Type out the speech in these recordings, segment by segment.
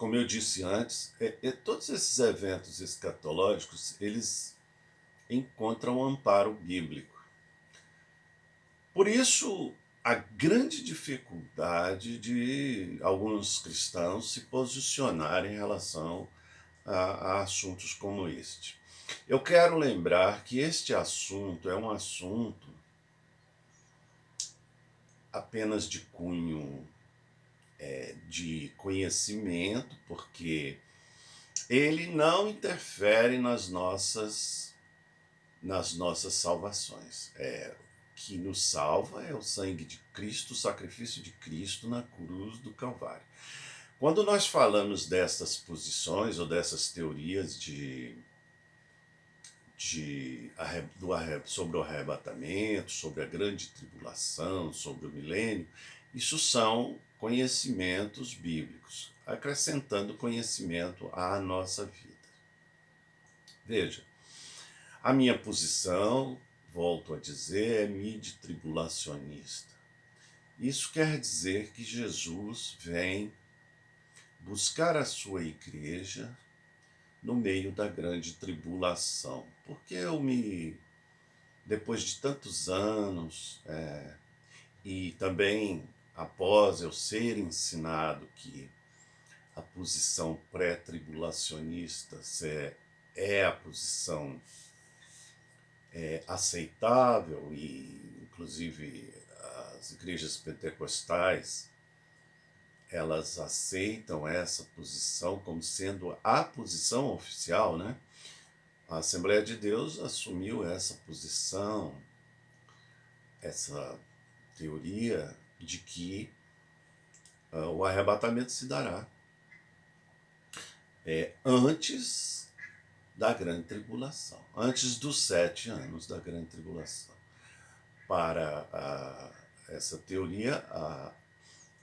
como eu disse antes, todos esses eventos escatológicos, eles encontram um amparo bíblico. Por isso, a grande dificuldade de alguns cristãos se posicionarem em relação a assuntos como este. Eu quero lembrar que este assunto é um assunto apenas de cunho de conhecimento, porque ele não interfere nas nossas salvações. O que nos salva é o sangue de Cristo, o sacrifício de Cristo na cruz do Calvário. Quando nós falamos dessas posições ou dessas teorias sobre o arrebatamento, sobre a grande tribulação, sobre o milênio, isso são conhecimentos bíblicos, acrescentando conhecimento à nossa vida. Veja, a minha posição, volto a dizer, é mid-tribulacionista. Isso quer dizer que Jesus vem buscar a sua igreja no meio da grande tribulação. Porque depois de tantos anos, e também após eu ser ensinado que a posição pré-tribulacionista é a posição aceitável, e inclusive as igrejas pentecostais, elas aceitam essa posição como sendo a posição oficial, né? A Assembleia de Deus assumiu essa posição, essa teoria de que o arrebatamento se dará antes da grande tribulação, antes dos 7 anos da grande tribulação. Para essa teoria,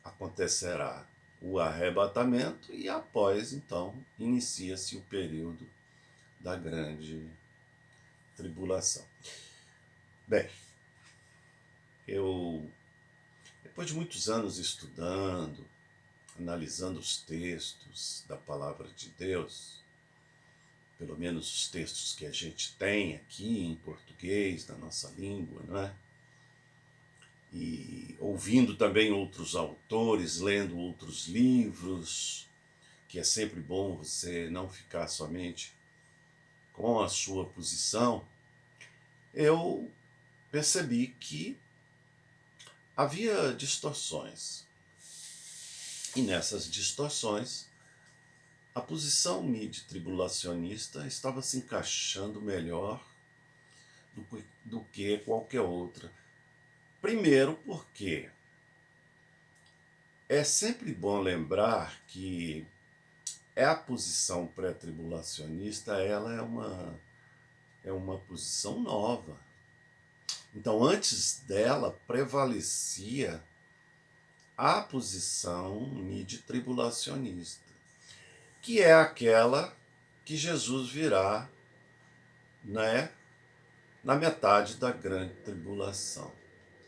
acontecerá o arrebatamento e após, então, inicia-se o período da grande tribulação. Bem, depois de muitos anos estudando, analisando os textos da Palavra de Deus, pelo menos os textos que a gente tem aqui em português, na nossa língua, não é? E ouvindo também outros autores, lendo outros livros, que é sempre bom você não ficar somente com a sua posição, eu percebi que havia distorções. E nessas distorções, a posição mid-tribulacionista estava se encaixando melhor do que qualquer outra. Primeiro porque é sempre bom lembrar que a posição pré-tribulacionista, ela é uma posição nova. Então, antes dela, prevalecia a posição mid-tribulacionista, que é aquela que Jesus virá, né, na metade da grande tribulação.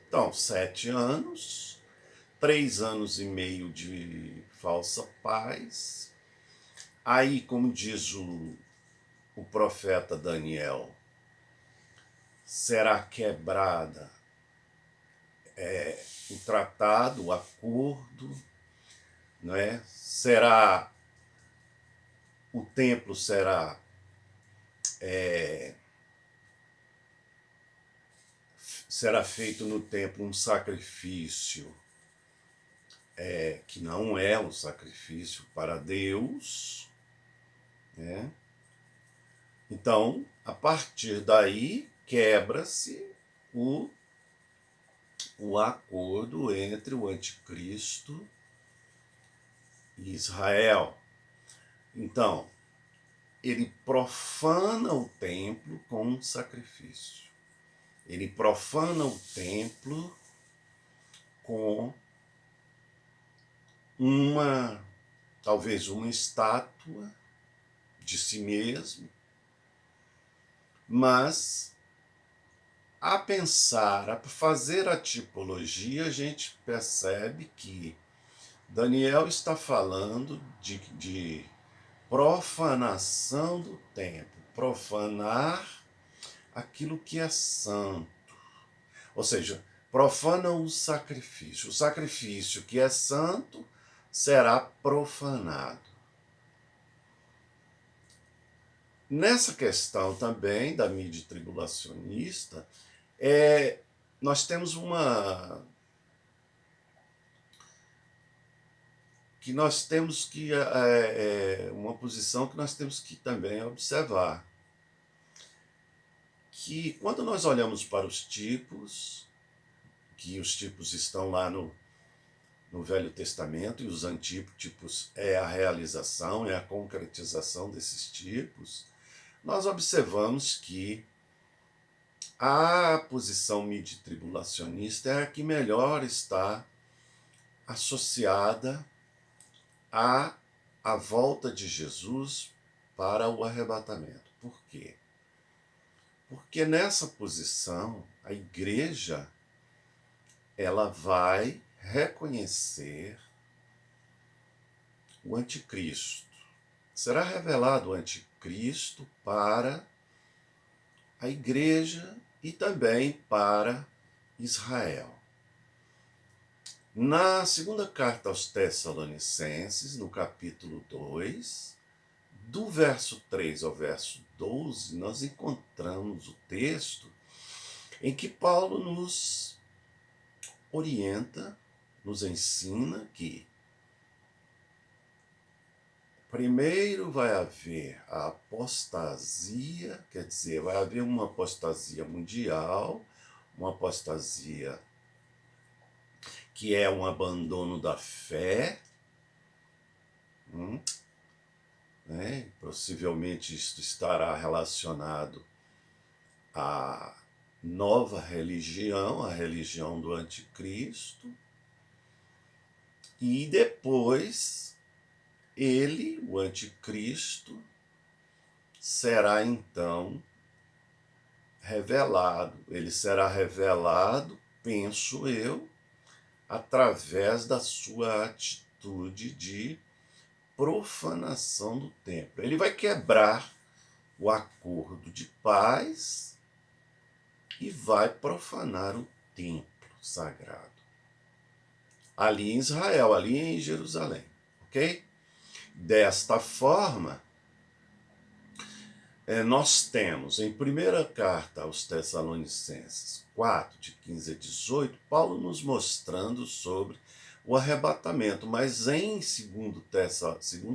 Então, 7 anos, 3 anos e meio de falsa paz. Aí, como diz o profeta Daniel, será quebrada o tratado, o acordo, não é? O templo será feito no templo um sacrifício que não é um sacrifício para Deus, né? Então, a partir daí, quebra-se o acordo entre o anticristo e Israel. Então, ele profana o templo com um sacrifício. Ele profana o templo com talvez uma estátua de si mesmo, mas a pensar, a fazer a tipologia, a gente percebe que Daniel está falando de profanação do templo, profanar aquilo que é santo. Ou seja, profana o sacrifício. O sacrifício que é santo será profanado. Nessa questão também da mídia tribulacionista, nós temos uma posição que nós temos que também observar, que quando nós olhamos para os tipos, que os tipos estão lá no Velho Testamento, e os antítipos é a realização, é a concretização desses tipos, nós observamos que a posição midi-tribulacionista é a que melhor está associada à volta de Jesus para o arrebatamento. Por quê? Porque nessa posição, a igreja ela vai reconhecer o anticristo. Será revelado o anticristo para a igreja e também para Israel. Na segunda carta aos Tessalonicenses, no capítulo 2, do verso 3 ao verso 12, nós encontramos o texto em que Paulo nos orienta, nos ensina que primeiro vai haver a apostasia, quer dizer, vai haver uma apostasia mundial, uma apostasia que é um abandono da fé, né? Possivelmente isto estará relacionado à nova religião, a religião do anticristo, e depois ele, o anticristo, será então revelado. Ele será revelado, penso eu, através da sua atitude de profanação do templo. Ele vai quebrar o acordo de paz e vai profanar o templo sagrado. Ali em Israel, ali em Jerusalém, ok? Desta forma, nós temos em primeira carta aos Tessalonicenses 4, de 15 a 18, Paulo nos mostrando sobre o arrebatamento, mas em segunda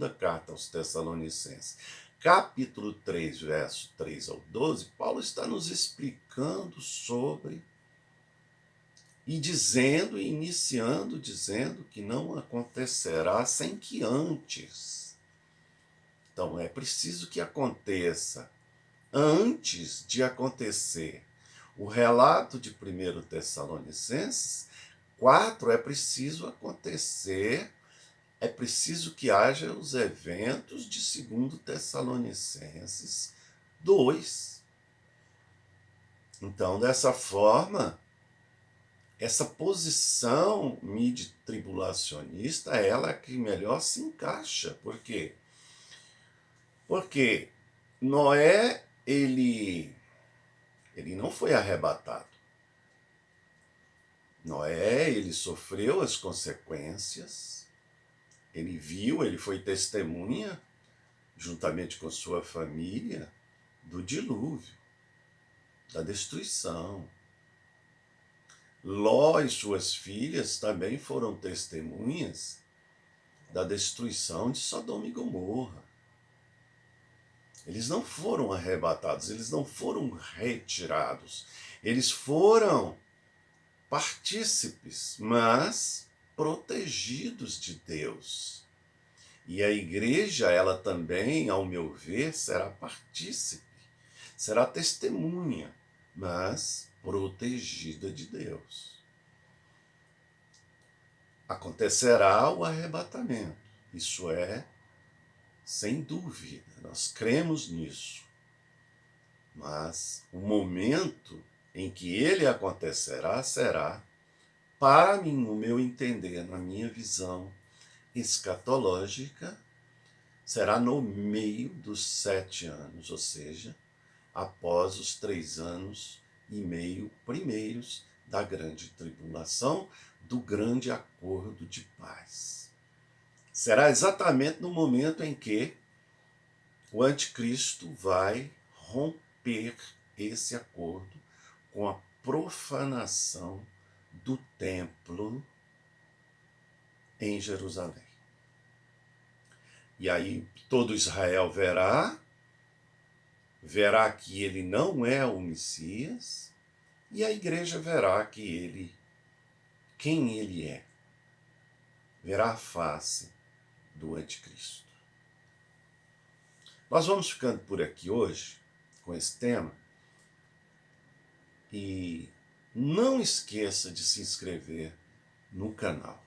carta aos Tessalonicenses, capítulo 3, verso 3 ao 12, Paulo está nos explicando sobre e dizendo, iniciando, dizendo que não acontecerá sem que antes. Então, é preciso que aconteça, antes de acontecer o relato de 1 Tessalonicenses 4, é preciso acontecer, é preciso que haja os eventos de 2 Tessalonicenses 2. Então, dessa forma, essa posição midi-tribulacionista, ela é que melhor se encaixa. Por quê? Porque Noé, ele não foi arrebatado. Noé, ele sofreu as consequências, ele viu, ele foi testemunha, juntamente com sua família, do dilúvio, da destruição. Ló e suas filhas também foram testemunhas da destruição de Sodoma e Gomorra. Eles não foram arrebatados, eles não foram retirados. Eles foram partícipes, mas protegidos de Deus. E a igreja, ela também, ao meu ver, será partícipe, será testemunha, mas protegida de Deus. Acontecerá o arrebatamento, isso é, sem dúvida, nós cremos nisso. Mas o momento em que ele acontecerá será, para mim, no meu entender, na minha visão, escatológica será no meio dos 7 anos, ou seja, após os 3 anos e meio primeiros da grande tribulação, do grande acordo de paz. Será exatamente no momento em que o anticristo vai romper esse acordo com a profanação do templo em Jerusalém. E aí todo Israel verá que ele não é o Messias, e a igreja verá quem ele é. Verá a face do anticristo. Nós vamos ficando por aqui hoje com esse tema, e não esqueça de se inscrever no canal.